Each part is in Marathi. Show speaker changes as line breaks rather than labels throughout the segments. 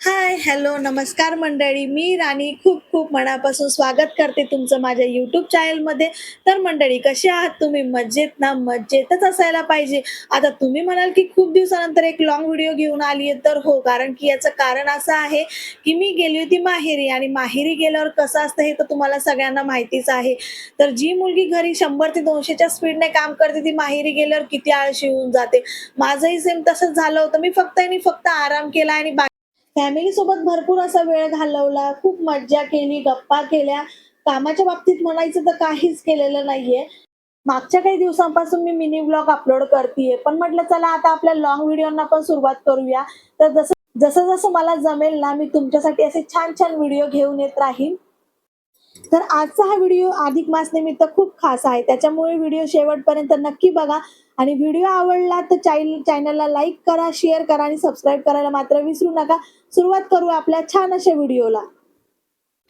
हाय, हॅलो, नमस्कार मंडळी. मी राणी खूप खूप मनापासून स्वागत करते तुमचं माझ्या YouTube चॅनलमध्ये. तर मंडळी कसे आहात तुम्ही? मजेत ना? मजेतच असायला पाहिजे. आता तुम्ही म्हणाल, की खूप दिवसानंतर एक लाँग व्हिडिओ घेऊन आली आहे. तर हो, कारण की याचं कारण असं आहे, की मी गेली होती माहेरी आणि माहेरी गेल्यावर कसं असतं हे तर तुम्हाला सगळ्यांना माहितीच आहे. तर जी मुलगी घरी 100 ते 200च्या स्पीडने काम करते, ती माहेरी गेल्यावर किती आळशी होऊन जाते. माझंही सेम तसंच झालं होतं. मी फक्त आणि फक्त आराम केला आणि फॅमिली सोबत भरपूर असा वेळ घालवला, खूप मज्जा केली, गप्पा केल्या. कामाच्या बाबतीत म्हणायचं तर काहीच केलेलं नाहीये. मागच्या काही दिवसांपासून मी मिनी व्लॉग अपलोड करतीये. पण म्हटलं चला आता आपल्या लाँग व्हिडिओना पण सुरुवात करूया. तर जसं-जसं मला जमेल ना, मी तुमच्यासाठी असे छान-छान व्हिडिओ घेऊन येत राहीन. तर आजचा हा व्हिडिओ अधिक मास निमित्त खूप खास आहे. त्याच्यामुळे व्हिडिओ शेवटपर्यंत नक्की बघा आणि व्हिडिओ आवडला तर चॅनलला लाईक करा, शेअर करा आणि सबस्क्राईब करायला मात्र विसरू नका. सुरुवात करू आपल्या छान अशा व्हिडिओला.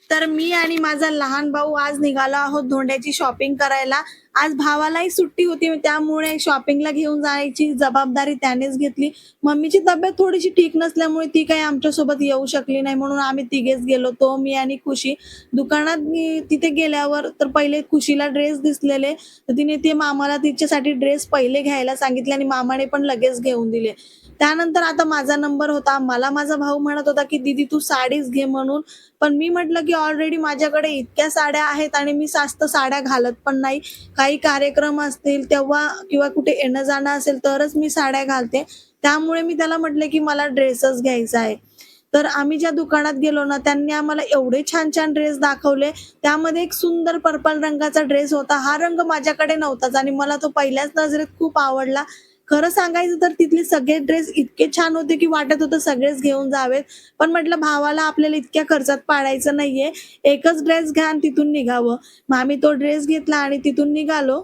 तर मी आणि माझा लहान भाऊ आज निघालो आहोत धोंड्याची शॉपिंग करायला. आज भावालाही सुट्टी होती त्यामुळे शॉपिंगला घेऊन जायची जबाबदारी त्यानेच घेतली. मम्मीची तब्येत थोडीशी ठीक नसल्यामुळे ती काही आमच्यासोबत येऊ शकली नाही म्हणून आम्ही तिघेच गेलो. तो, मी आणि खुशी. दुकानात मी तिथे गेल्यावर तर पहिले खुशीला ड्रेस दिसलेले, तर तिने ते मामाला तिच्यासाठी ड्रेस पहिले घ्यायला सांगितले आणि मामाने पण लगेच घेऊन दिले. त्यानंतर आता माझा नंबर होता. मला माझा भाऊ म्हणत होता, की "दीदी तू साडीच घे" म्हणून. पण मी म्हटलं, की ऑलरेडी माझ्याकडे इतक्या साड्या आहेत आणि मी जास्त साड्या घालत पण नाही. काही कार्यक्रम असतील तेव्हा किंवा कुठे येणं-जाणं असेल तरच मी साड्या घालते. त्यामुळे मी त्याला म्हटले, की मला ड्रेसच घ्यायचा आहे. तर आम्ही ज्या दुकानात गेलो ना, त्यांनी आम्हाला एवढे छान-छान ड्रेस दाखवले. त्यामध्ये एक सुंदर पर्पल रंगाचा ड्रेस होता. हा रंग माझ्याकडे नव्हताच आणि मला तो पहिल्याच नजरेत खूप आवडला. खरं सांगायचं तर तिथले सगळे ड्रेस इतके छान होते, की वाटत होतं सगळेच घेऊन जावेत. पण म्हटलं भावाला आपल्याला इतक्या खर्चात पाडायचं नाहीये. एकच ड्रेस घ्या आणि तिथून निघावं. मग आम्ही तो ड्रेस घेतला आणि तिथून निघालो.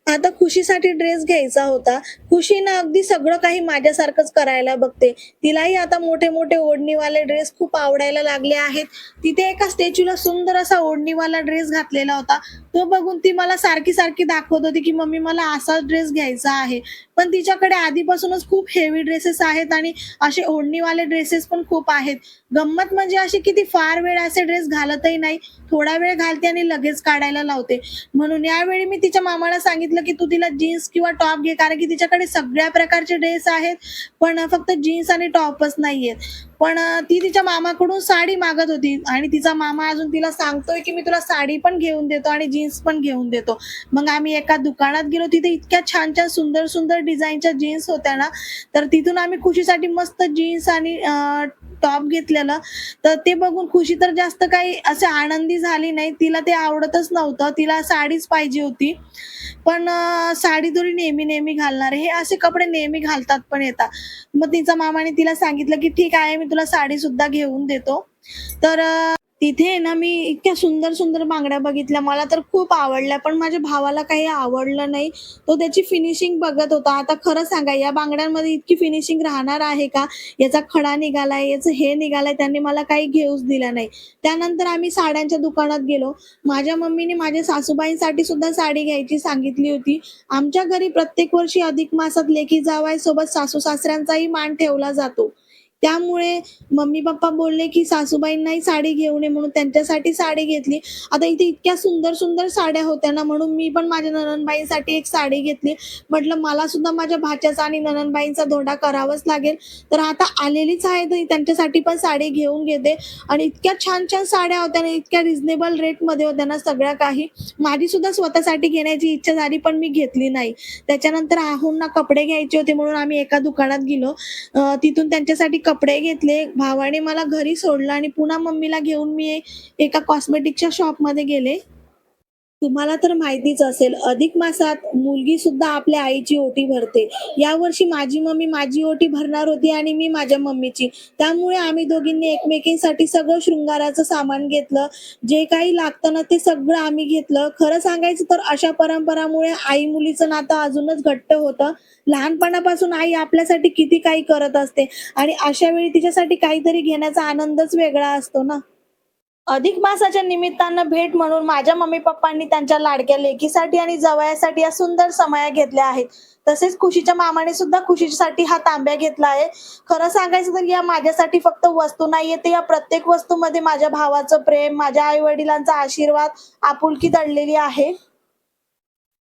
आता खुशीसाठी ड्रेस घ्यायचा होता. खुशीनं अगदी सगळं काही माझ्यासारखंच करायला बघते. तिलाही आता मोठे-मोठे ओढणीवाले ड्रेस खूप आवडायला लागले आहेत. तिथे एका स्टॅच्यूला सुंदर असा ओढणीवाला ड्रेस घातलेला होता. तो बघून ती मला सारखी-सारखी दाखवत होती, की "मम्मी मला असाच ड्रेस घ्यायचा आहे." पण तिच्याकडे आधीपासूनच खूप हेवी ड्रेसेस आहेत आणि असे ओढणीवाले ड्रेसेस पण खूप आहेत. गंमत म्हणजे अशी की ती फार वेळ असे ड्रेस घालतही नाही. थोडा वेळ घालते आणि लगेच काढायला लावते. म्हणून यावेळी मी तिच्या मामाला सांगितलं, की "तू तिला जीन्स किंवा टॉप घे." कारण की तिच्याकडे सगळ्या प्रकारचे ड्रेस आहेत, पण फक्त जीन्स आणि टॉपच नाहीयेत. पण ती तिच्या मामाकडून साडी मागत होती आणि तिचा मामा अजून तिला सांगतोय, की "मी तुला साडी पण घेऊन देतो आणि जीन्स पण घेऊन देतो." मग आम्ही एका दुकानात गेलो. तिथे इतक्या छान-छान, सुंदर-सुंदर डिझाईनच्या जीन्स होत्या ना, तर तिथून आम्ही खुशीसाठी मस्त जीन्स आणि टॉप घेतलेलं. तर ते बघून खुशी तर जास्त काही अशी आनंदी झाली नाही. तिला ते आवडतच नव्हतं. तिला साडीच पाहिजे होती. पण साडी थोडी नेहमी-नेहमी घालणार आहे. हे असे कपडे नेहमी घालतात पण येतात. मग तिच्या मामाने तिला सांगितलं, की "ठीक आहे, मी तुला साडीसुद्धा घेऊन देतो." तर तिथे आहे ना, मी इतक्या सुंदर-सुंदर बांगड्या बघितल्या. मला तर खूप आवडल्या, पण माझ्या भावाला काही आवडलं नाही. तो त्याची फिनिशिंग बघत होता. आता खरं सांगा, या बांगड्यांमध्ये इतकी फिनिशिंग राहणार आहे का? याचा खडा निघालाय, याचं हे निघालंय. त्यांनी मला काही घेऊच दिलं नाही. त्यानंतर आम्ही साड्यांच्या दुकानात गेलो. माझ्या मम्मीने माझ्या सासूबाईंसाठी सुद्धा साडी घ्यायची सांगितली होती. आमच्या घरी प्रत्येक वर्षी अधिक मासात लेकी जावयासोबत सासू-सासऱ्यांचाही मान ठेवला जातो. त्यामुळे मम्मी-पप्पा बोलले, की सासूबाईंनाही साडी घेऊन ये म्हणून त्यांच्यासाठी साडी घेतली. आता इथे इतक्या सुंदर-सुंदर साड्या होत्या ना, म्हणून मी पण माझ्या नणंदबाईंसाठी एक साडी घेतली. म्हटलं मला सुद्धा माझ्या भाच्याचा आणि नणंदबाईंचा धोंडा करावाच लागेल. तर आता आलेलीच आहे, तर त्यांच्यासाठी पण साडी घेऊन घेते आणि इतक्या छान-छान साड्या होत्या ना, इतक्या रिझनेबल रेटमध्ये होत्या ना सगळ्या काही. माझी सुद्धा स्वतःसाठी घेण्याची इच्छा झाली, पण मी घेतली नाही. त्याच्यानंतर आहोंना कपडे घ्यायचे होते म्हणून आम्ही एका दुकानात गेलो. तिथून त्यांच्यासाठी कपडे घेतले. भावाने मला घरी सोडलं आणि पुन्हा मम्मीला घेऊन मी एका कॉस्मेटिकच्या शॉपमध्ये गेले. तुम्हाला तर माहितीच असेल, अधिक मासात मुलगी सुद्धा आपल्या आईची ओटी भरते. यावर्षी माझी मम्मी माझी ओटी भरणार होती आणि मी माझ्या मम्मीची. त्यामुळे आम्ही दोघींनी एकमेकींसाठी सगळं शृंगाराचं सामान घेतलं. जे काही लागतं ना, ते सगळं आम्ही घेतलं. खरं सांगायचं तर अशा परंपरामुळे आई-मुलीचं नातं अजूनच घट्ट होतं. लहानपणापासून आई आपल्यासाठी किती काही करत असते आणि अशा वेळी तिच्यासाठी काहीतरी घेण्याचा आनंदच वेगळा असतो ना. अधिक मासाच्या निमित्तानं भेट म्हणून माझ्या मम्मी-पप्पांनी त्यांच्या लाडक्या लेकीसाठी आणि जावयासाठी या सुंदर समया घेतल्या आहेत. तसेच खुशीच्या मामाने सुद्धा खुशीसाठी हा तांब्या घेतला आहे. खरं सांगायचं तर या माझ्यासाठी फक्त वस्तू नाहीये, तर या प्रत्येक वस्तूमध्ये माझ्या भावाचं प्रेम, माझ्या आई-वडिलांचा आशीर्वाद, आपुलकी दडलेली आहे.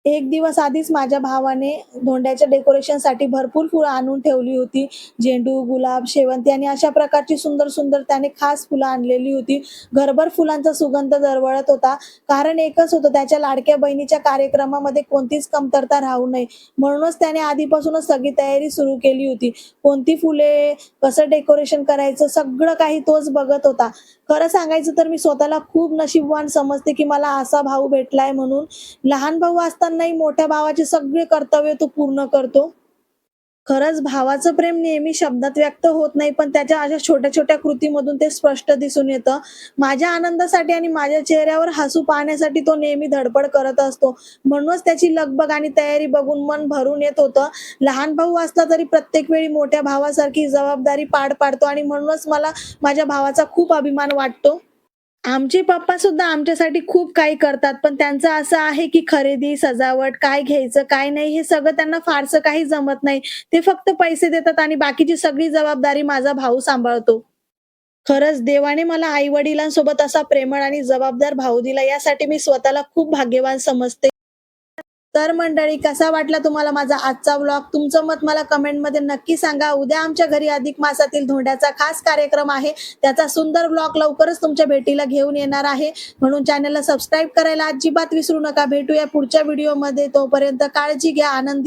एक दिवस आधीच माझ्या भावाने धोंड्याच्या डेकोरेशनसाठी भरपूर फुलं आणून ठेवली होती. झेंडू, गुलाब, शेवंती आणि अशा प्रकारची सुंदर-सुंदर त्याने खास फुलं आणलेली होती. घरभर फुलांचा सुगंध दरवळत होता. कारण एकच होतं, त्याच्या लाडक्या बहिणीच्या कार्यक्रमामध्ये कोणतीच कमतरता राहू नये. म्हणूनच त्याने आधीपासूनच सगळी तयारी सुरू केली होती. कोणती फुले, कसं डेकोरेशन करायचं, सगळं काही तोच बघत होता. खरं सांगायचं तर मी स्वतःला खूप नशीबवान समजते, की मला असा भाऊ भेटलाय म्हणून. लहान भाऊ असतानाही मोठ्या भावाचे सगळे कर्तव्य तो पूर्ण करतो. खरंच भावाचं प्रेम नेहमी शब्दात व्यक्त होत नाही, पण त्याच्या अशा छोट्या-छोट्या कृतीमधून ते स्पष्ट दिसून येतं. माझ्या आनंदासाठी आणि माझ्या चेहऱ्यावर हसू पाहण्यासाठी तो नेहमी धडपड करत असतो. म्हणूनच त्याची लगबग आणि तयारी बघून मन भरून येत होतं. लहान भाऊ असला तरी प्रत्येक वेळी मोठ्या भावासारखी जबाबदारी पार पाडतो आणि म्हणूनच मला माझ्या भावाचा खूप अभिमान वाटतो. आमचे पप्पा सुद्धा आमच्यासाठी खूप काही करतात, पण त्यांचं असं आहे, की खरेदी, सजावट, काय घ्यायचं, काय नाही हे सगळं त्यांना फारसं काही जमत नाही. ते फक्त पैसे देतात आणि बाकीची सगळी जबाबदारी माझा भाऊ सांभाळतो. खरंच देवाने मला आई-वडिलांसोबत असा प्रेमळ आणि जबाबदार भाऊ दिला, यासाठी मी स्वतःला खूप भाग्यवान समजते. तर मंडळी, कसा वाटला तुम्हाला माझा आजचा व्लॉग? तुमचं मत मला कमेंटमध्ये नक्की सांगा. उद्या आमच्या घरी अधिक मासातील धोंड्याचा खास कार्यक्रम आहे. त्याचा सुंदर व्लॉग लवकरच तुमच्या भेटीला घेऊन येणार आहे. म्हणून चॅनलला सबस्क्राईब करायला अजिबात विसरू नका. भेटूया पुढच्या व्हिडिओमध्ये. तोपर्यंत काळजी घ्या. आनंदी